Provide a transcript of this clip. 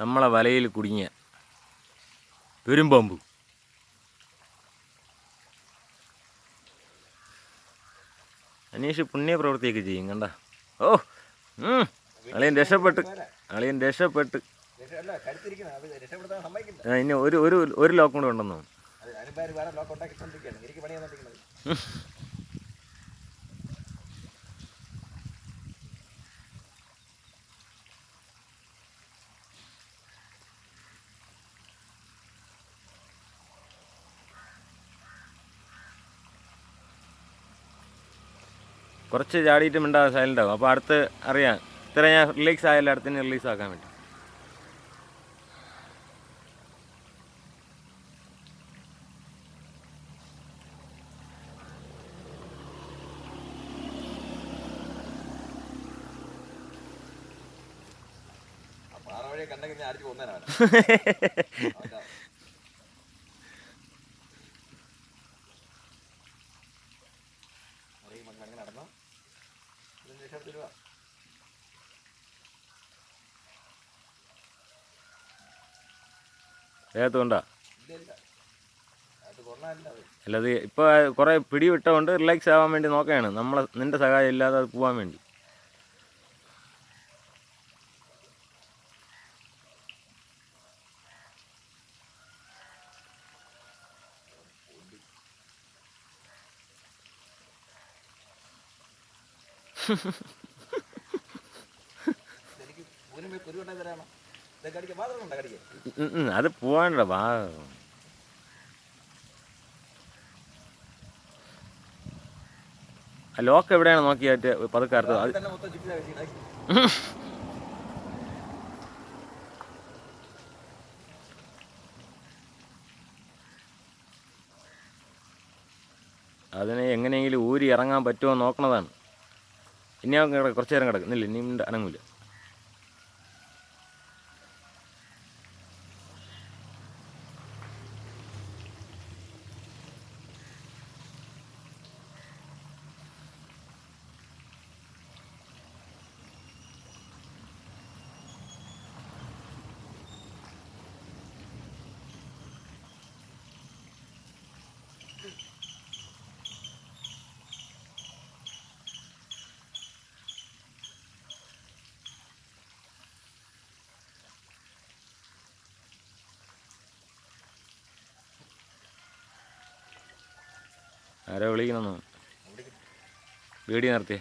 നമ്മളെ വലയിൽ കുടുങ്ങിയ പെരുമ്പാമ്പ്. അനീഷ് പുണ്യപ്രവൃത്തിയൊക്കെ ചെയ്യും കണ്ട. ഓ അളിയൻ രക്ഷപ്പെട്ട്. ഇനി ഒരു ലോക്കും കൂടെ ഉണ്ടെന്നോ. കുറച്ച് ചാടിയിട്ട് മിണ്ടാതെ സൈലൻ്റ് ആകും. അപ്പോൾ അടുത്ത് അറിയാം ഇത്ര ഞാൻ റിലീക്സ് ആയാലും അടുത്തന്നെ റിലീസ് ആക്കാൻ പറ്റും. ദേഹത്തുകൊണ്ടാ അല്ലത് ഇപ്പോൾ കുറേ പിടി വിട്ടുകൊണ്ട് റിലാക്സ് ആവാൻ വേണ്ടി നോക്കുകയാണ്. നിൻ്റെ സഹായം ഇല്ലാതെ അത് പോകാൻ വേണ്ടി. അത് പോവാണ്ട വാ. ലോക്ക് എവിടെയാണ് നോക്കിയായിട്ട് പതുക്കാർത്ത് അതിനെ എങ്ങനെയെങ്കിലും ഊരി ഇറങ്ങാൻ പറ്റുമോ നോക്കണതാണ്. ഇനി കുറച്ച് നേരം കിടക്കുന്നില്ല, ഇനി അനങ്ങൂല. ആരോ വിളിക്കണമെന്നോ. വീഡിയോ നിർത്തിയേ.